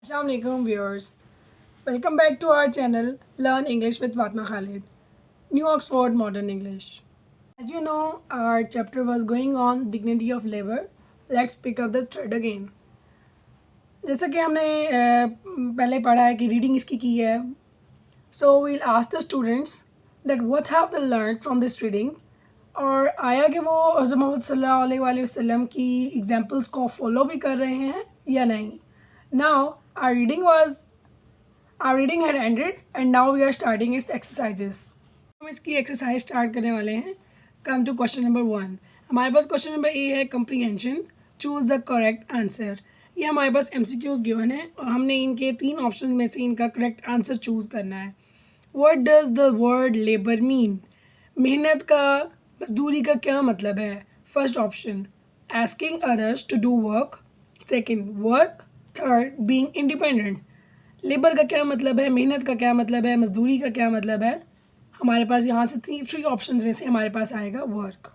Assalamualaikum viewers. Welcome back to our channel Learn English with Fatma Khalid, New Oxford Modern English. As you know, our chapter was going on dignity of labor. Let's pick up the thread again. जैसा कि हमने पहले पढ़ा है कि reading इसकी की है, so we'll ask the students that what have they learned from this reading. और आया कि वो हज़रत मोहम्मद सल्लल्लाहु अलैहि वसल्लम की एग्जाम्पल्स को फॉलो भी कर रहे हैं या नहीं. Now our reading had ended and now we are starting its exercises. हम इसकी एक्सरसाइज स्टार्ट करने वाले हैं. Come to question number 1. हमारे पास क्वेश्चन नंबर ए है comprehension. Choose the correct answer. ये हमारे पास MCQs गिवन है और हमने इनके 3 ऑप्शन में से इनका करेक्ट आंसर चूज़ करना है. What does the word labour mean? मेहनत का, मजदूरी का क्या मतलब है? First option asking others to do work. Second work. Third being independent. Labour का क्या मतलब है, मेहनत का क्या मतलब है, मजदूरी का क्या मतलब है? हमारे पास यहाँ से थ्री ऑप्शंस में से हमारे पास आएगा वर्क.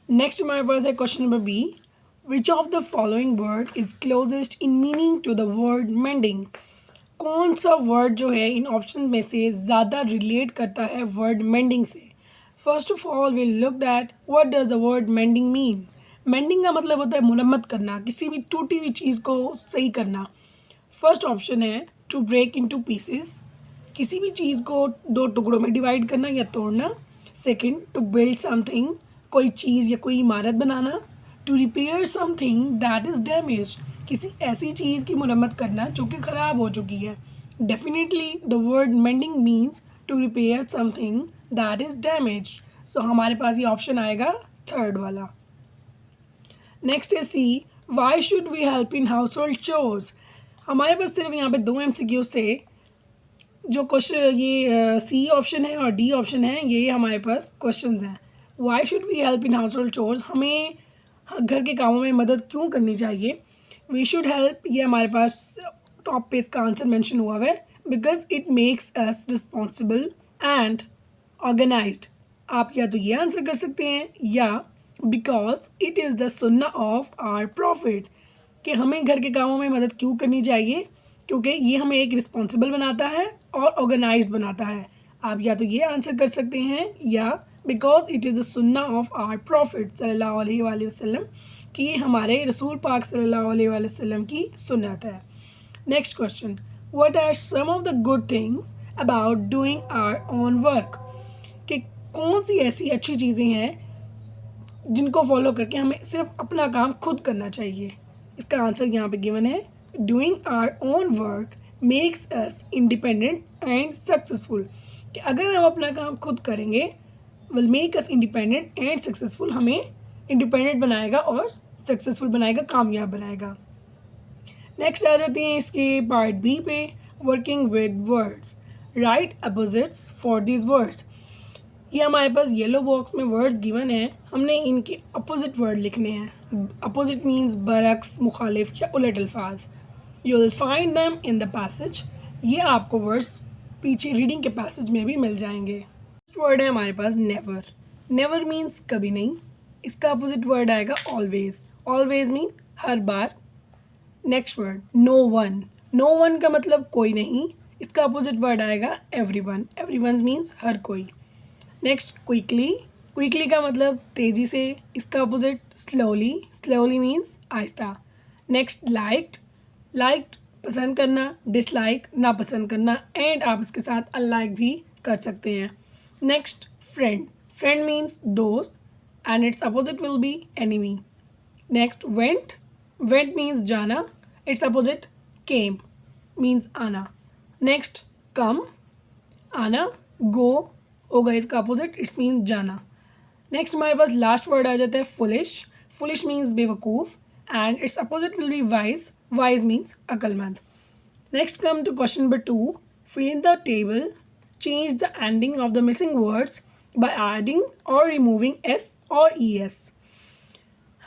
नेक्स्ट हमारे पास है question number B. Which of the following word is closest in meaning to the word mending? कौन सा वर्ड जो है इन ऑप्शन में से ज़्यादा रिलेट करता है वर्ड मेंडिंग से? First of all will look that what does the word mending mean. Mending का मतलब होता है मुरम्मत करना, किसी भी टूटी हुई चीज़ को सही करना. फर्स्ट ऑप्शन है टू ब्रेक इनटू पीसेस, किसी भी चीज़ को 2 टुकड़ों में डिवाइड करना या तोड़ना. सेकंड टू बिल्ड समथिंग, कोई चीज़ या कोई इमारत बनाना. To repair something that is damage, किसी ऐसी चीज़ की मुरम्मत करना जो कि ख़राब हो चुकी है. Definitely the word mending means to repair something that is damage. So हमारे पास ये ऑप्शन आएगा थर्ड वाला. नेक्स्ट है C. Why should we help in household chores? हमारे पास सिर्फ यहाँ पे 2 MCQs थे. जो क्वेश्चन ये सी ऑप्शन है और डी ऑप्शन है, ये हमारे पास क्वेश्चंस हैं. Why should we help in household chores, हमें घर के कामों में मदद क्यों करनी चाहिए? वी शुड हेल्प, ये हमारे पास टॉप पे इसका आंसर मेंशन हुआ है. Because it makes us responsible and organised. आप या तो ये आंसर कर सकते हैं या because it is the sunnah of our prophet, कि हमें घर के कामों में मदद क्यों करनी चाहिए, क्योंकि ये हमें एक रिस्पॉन्सिबल बनाता है और ऑर्गेनाइज्ड बनाता है. आप या तो ये आंसर कर सकते हैं या because it is the sunnah of our profit सल्लल्लाहु अलैहि वसल्लम, कि ये हमारे रसूल पाक सल्लल्लाहु अलैहि वसल्लम की सुन्नत है. Next question. What are some of the good things about doing our own work? कि कौन सी ऐसी अच्छी चीज़ें हैं जिनको फॉलो करके हमें सिर्फ अपना काम खुद करना चाहिए? इसका आंसर यहाँ पे गिवन है. Doing our own work makes us independent and successful, कि अगर हम अपना काम खुद करेंगे will make us independent and successful, हमें इंडिपेंडेंट बनाएगा और सक्सेसफुल बनाएगा, कामयाब बनाएगा. नेक्स्ट आ जाती हैं इसके पार्ट बी पे. Working with words. Right opposites for this words. ये हमारे पास येलो बॉक्स में वर्ड्स गिवन है, हमने इनके अपोजिट वर्ड लिखने हैं. अपोजिट मीन्स बरक्स, मुखालिफ या उलट अल्फाज. You will find them in the passage. ये आपको वर्ड्स पीछे रीडिंग के पैसेज में भी मिल जाएंगे. वर्ड है हमारे पास नेवर. नेवर मीन्स कभी नहीं. इसका अपोजिट वर्ड आएगा ऑलवेज. ऑलवेज मीन हर बार. Next word no one. No one का मतलब कोई नहीं. इसका अपोजिट वर्ड आएगा everyone. Everyone means हर कोई. Next quickly. क्विकली का मतलब तेज़ी से. इसका अपोजिट स्लोली. स्लोली मीन्स आहिस्ता. Next liked. लाइक्ड पसंद करना, डिसलाइक नापसंद करना, एंड आप इसके साथ अनलाइक भी कर सकते हैं. Next friend. फ्रेंड मीन्स दोस्त and its opposite will be enemy. Next went. Went means जाना. इट्स अपोजिट केम मीन्स आना. Next come. आना. गो होगा इसका अपोजिट, इट्स मीन्स जाना. नेक्स्ट हमारे पास लास्ट वर्ड आ जाता है फुलिश. फुलिश मीन्स बेवकूफ़ and its opposite will be wise. Wise means अक्लमंद. Next come to question number 2. Fill in the table. Change the ending of the missing words by adding और removing s और e s.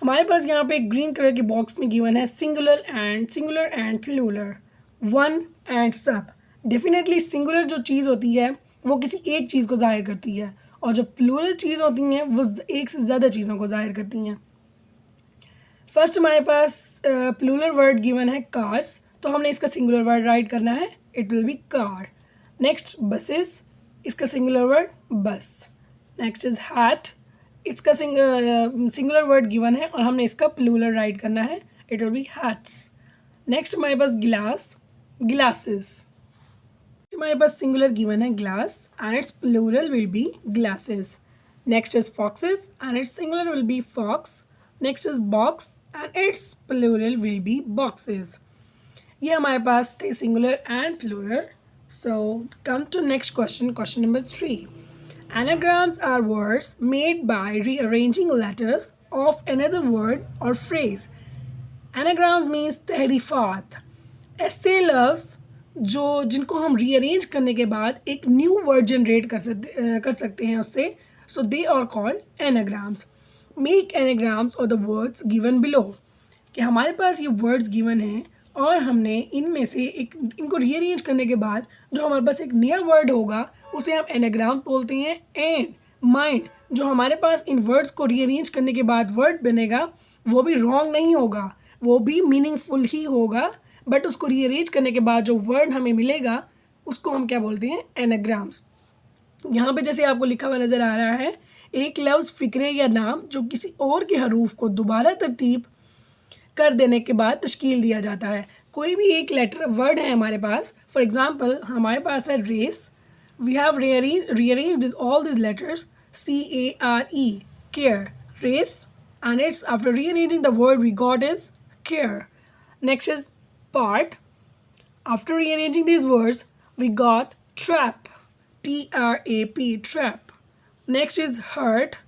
हमारे पास यहाँ पे green colour के box में given है singular and plural, one and सब. डेफिनेटली सिंगुलर जो चीज़ होती है वो किसी एक चीज़ को ज़ाहिर करती है और जो प्लूरल चीज़ होती हैं वो एक से ज़्यादा चीज़ों को ज़ाहिर करती हैं. फर्स्ट हमारे पास प्लूरल वर्ड गिवन है कार्स. तो हमने इसका सिंगुलर वर्ड राइट करना है, it will be car. Next buses, इसका singular word bus. Next is hat, इसका सिंगुलर वर्ड गिवन है और हमने इसका प्लूरल राइट करना है, it will be hats. Next हमारे पास गिलास, ग्लासेस. हमारे पास सिंगुलर गिवन है glass and its plural will be glasses. Next is foxes and its singular will be fox. Next is box and its plural will be boxes. ये हमारे पास थे singular and plural. So come to next question, question number 3. Anagrams are words made by rearranging letters of another word or phrase. Anagrams means तहरीफात, ऐसे लफ्ज़ जो जिनको हम rearrange करने के बाद एक न्यू वर्ड जनरेट कर सकते हैं उससे. So they are called anagrams. Make anagrams और द वर्ड्स गिवन बिलो. कि हमारे पास ये वर्ड्स गिवन हैं और हमने इनमें से एक इनको रीअरेंज करने के बाद जो हमारे पास एक नया वर्ड होगा उसे हम एनाग्राम बोलते हैं. एंड माइंड, जो हमारे पास इन वर्ड्स को रीअरेंज करने के बाद वर्ड बनेगा वो भी रॉन्ग नहीं होगा, वो भी मीनिंगफुल ही होगा, बट उसको रीअरेंज करने के बाद जो वर्ड हमें मिलेगा उसको हम क्या बोलते हैं, एनाग्राम्स. यहाँ पे जैसे आपको लिखा हुआ नज़र आ रहा है, एक लफ्ज़, फ़िक्रे या नाम जो किसी और के हरूफ को दोबारा तरतीब कर देने के बाद तश्कील दिया जाता है. कोई भी एक लेटर वर्ड है हमारे पास, फॉर एग्जांपल हमारे पास है race. We have rearranged all these letters, C-A-R-E, care, race, and it's after rearranging the word we got is care. Next is part. After rearranging these words we got trap, T-R-A-P, trap. Next is hurt,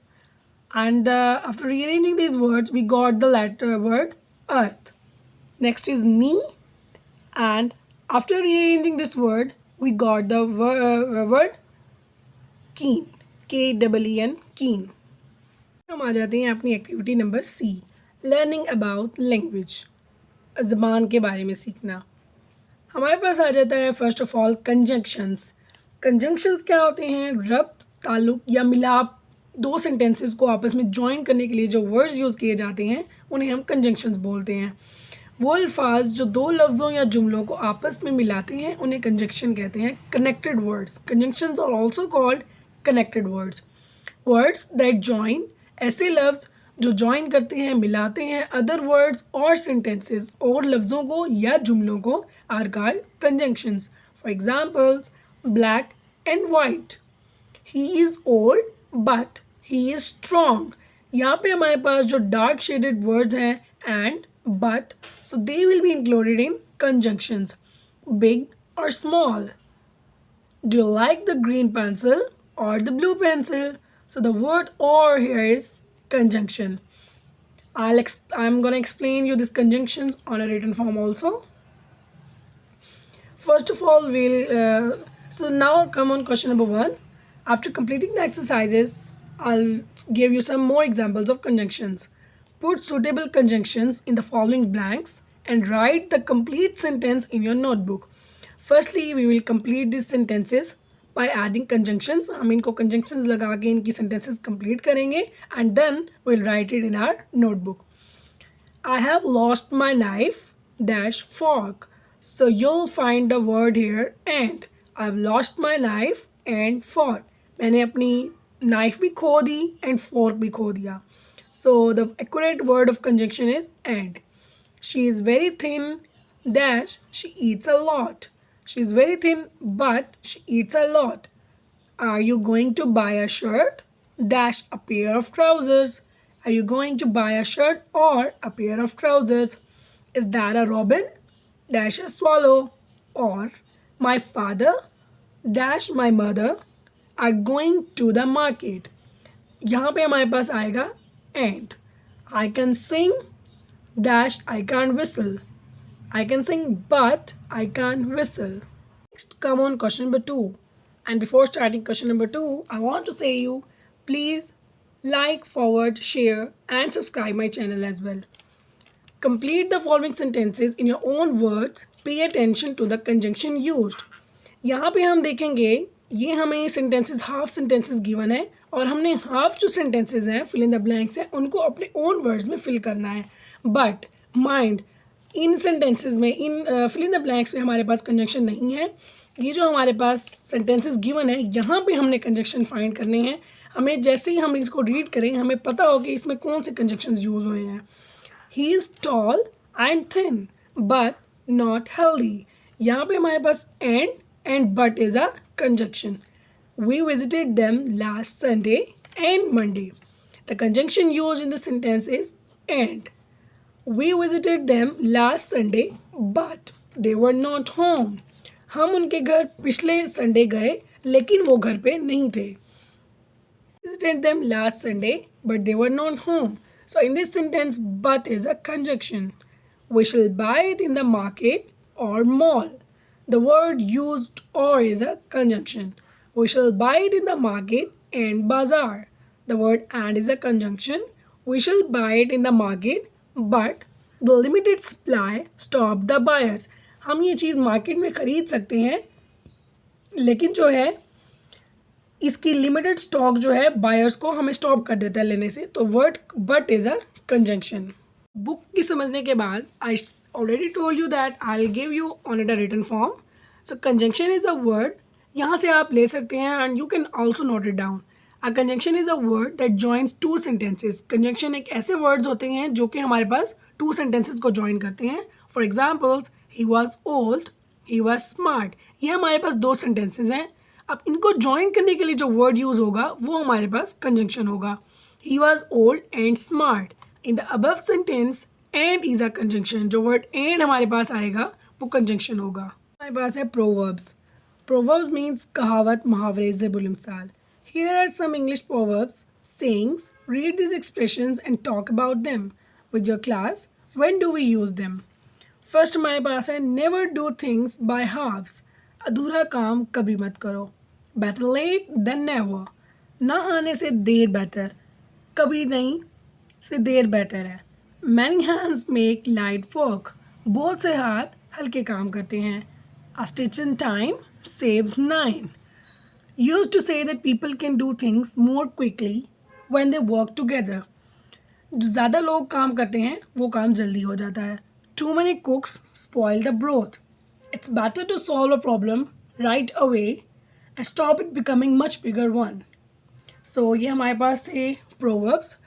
and after rearranging these words we got the letter word earth. Next is knee, and after rearranging this word we got the word keen, K-E-E-N, keen. हम आ जाते हैं अपनी activity number C, learning about language, ज़बान के बारे में सीखना. हमारे पास आ जाता है first of all conjunctions. Conjunctions क्या होते हैं, रब्त, ताल्लुक या मिलाप. दो सेंटेंसेस को आपस में जॉइन करने के लिए जो वर्ड्स यूज़ किए जाते हैं उन्हें हम कंजंक्शंस बोलते हैं. वो अल्फाज जो दो लफ्ज़ों या जुमलों को आपस में मिलाते हैं उन्हें कंजंक्शन कहते हैं. Connected words, conjunctions are also called connected words. Words that join, ऐसे लफ्ज़ जो जॉइन करते हैं, मिलाते हैं अदर वर्ड्स और सेंटेंसेस और लफ्ज़ों को या जुमलों को, are called conjunctions. For examples, black and white. He is old but he is strong. यहाँ पे हमारे पास जो डार्क शेडेड वर्ड्स हैं and but, so they will be included in conjunctions. Big or small. Do you like the green pencil or the blue pencil? So the word or here is conjunction. I'm going to explain you these conjunctions on a written form also. First of all, so now come on question number 1. After completing the exercises, I'll give you some more examples of conjunctions. Put suitable conjunctions in the following blanks and write the complete sentence in your notebook. Firstly, we will complete these sentences by adding conjunctions. हम इनको conjunctions लगा के इनकी sentences complete करेंगे and then we'll write it in our notebook. I have lost my knife dash fork. So you'll find the word here and. I've lost my knife and fork. मैंने अपनी knife भी खो दी and fork भी खो दिया. So the accurate word of conjunction is and. She is very thin dash she eats a lot. She is very thin but she eats a lot. Are you going to buy a shirt dash a pair of trousers? Are you going to buy a shirt or a pair of trousers? Is that a robin dash a swallow? Or my father dash my mother are going to the market. यहाँ पे हमारे पास आएगा and. I can sing dash I can't whistle. I can sing but I can't whistle. Next, come on question number 2. And before starting question number 2, I want to say you please like, forward, share and subscribe my channel as well. Complete the following sentences in your own words. Pay attention to the conjunction used. यहाँ पे हम देखेंगे ये हमें sentences half sentences given है और हमने half जो सेंटेंसेस हैं फिल इन द ब्लैंक्स हैं उनको अपने ओन वर्ड्स में फिल करना है. बट माइंड, इन सेंटेंसेस में, इन फिल इन द ब्लैंक्स में हमारे पास कंजंक्शन नहीं है। ये जो हमारे पास सेंटेंसेस गिवन है, यहाँ पे हमने कंजंक्शन फाइंड करने हैं। हमें जैसे ही हम इसको रीड करें हमें पता हो कि इसमें कौन से कंजंक्शन यूज हुए हैं। He is tall and thin but not healthy. यहाँ पे हमारे पास and but is a conjunction. We visited them last Sunday and Monday. The conjunction use in the sentence is and. We visited them last Sunday, but they were not home. हम उनके घर पिछले Sunday गए लेकिन वो घर पे नहीं थे। Visited them last Sunday, but they were not home. So in this sentence, but is a conjunction. We shall buy it in the market or mall. The word used or is a conjunction. We shall buy it in the market and bazaar. The word and is a conjunction. We shall buy it in the market but the limited supply stop the buyers. हम ये चीज़ market में ख़रीद सकते हैं लेकिन जो है इसकी लिमिटेड स्टॉक जो है बायर्स को हमें स्टॉप कर देता है लेने से। तो word but is a conjunction. Book की समझने के बाद I already told you that I will give you on it a written form. So conjunction is a word, यहाँ से आप ले सकते हैं and you can also note it down. A conjunction is a word that joins two sentences. Conjunction एक ऐसे words होते हैं जो कि हमारे पास two sentences को join करते हैं. For examples, he was old, he was smart. ये हमारे पास दो sentences हैं. अब इनको join करने के लिए जो word use होगा वो हमारे पास conjunction होगा. He was old and smart. In the above sentence, and is a conjunction. जो word and हमारे पास आएगा वो conjunction होगा. हमारे पास है proverbs. Proverbs means कहावत, मुहावरे, ज़ेबुल मिसाल. Here are some English proverbs, sayings. Read these expressions and talk about them with your class. When do we use them? First हमारे पास है never do things by halves. अधूरा काम कभी मत करो. Better late than never. ना आने से देर बेहतर. कभी नहीं से देर बेहतर है. Many hands make light work. बहुत से हाथ हल्के काम करते हैं. A stitch in time saves 9. Used to say that people can do things more quickly when they work together. जो ज़्यादा लोग काम करते हैं वो काम जल्दी हो जाता है. Too many cooks spoil the broth. It's better to solve a problem right away and stop it becoming much bigger one. So ये हमारे पास थे proverbs.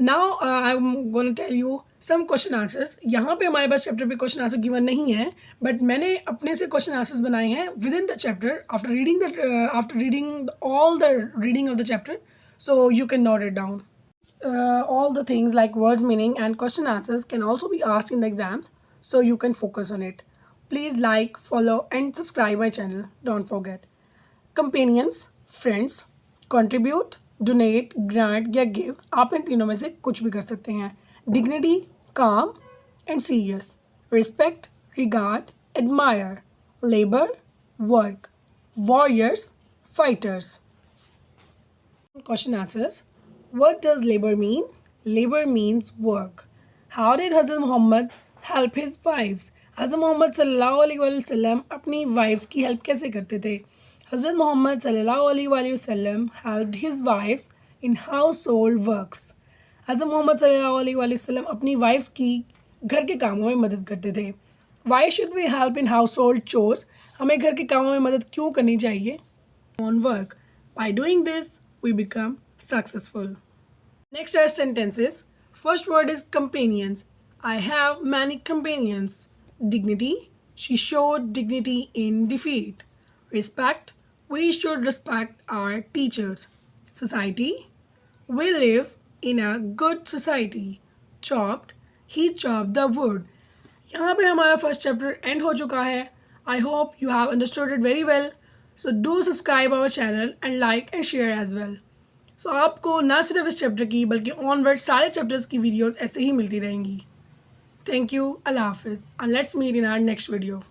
Now I'm going to tell you some question answers. यहाँ पे हमारे पास chapter पे question answer given नहीं है बट मैंने अपने से क्वेश्चन आंसर्स बनाए हैं with in the chapter after reading all the reading of the chapter. So you can note it down. All the things like words meaning and question answers can also be asked in the exams, so you can focus on it. Please like, follow and subscribe my channel. Don't forget. Companions, friends, contribute, donate, grant या give, आप इन तीनों में से कुछ भी कर सकते हैं. डिग्निटी, काम and serious. Respect, regard, admire. Labour, work. Warriors, fighters. Question answers. What does labor mean? Labor means work. How did Hazrat Muhammad help his wives? Hazrat Muhammad सल्लल्लाहु अलैहि वसल्लम अपनी वाइफ्स की हेल्प कैसे करते थे? Hazrat Muhammad सल्लल्लाहु अलैहि वसल्लम helped his wives in household works. Hazrat Muhammad सल्लल्लाहु अलैहि वसल्लम अपनी वाइफ्स की घर के कामों में मदद करते थे. Why should we help in household chores? हमें घर के कामों में मदद क्यों करनी चाहिए? On work. By doing this, we become successful. Next are sentences. First word is companions. I have many companions. Dignity. She showed dignity in defeat. Respect. We should respect our teachers. Society. We live in a good society. Chopped. He chopped the wood. यहाँ पे हमारा first chapter and हो चुका है. I hope you have understood it very well. So do subscribe our channel and like and share as well. So आपको ना सिर्फ इस चैप्टर की बल्कि ऑनवर्ड सारे चैप्टर्स की वीडियोस ऐसे ही मिलती रहेंगी. Thank you. Allah Hafiz. And let's meet in our next video.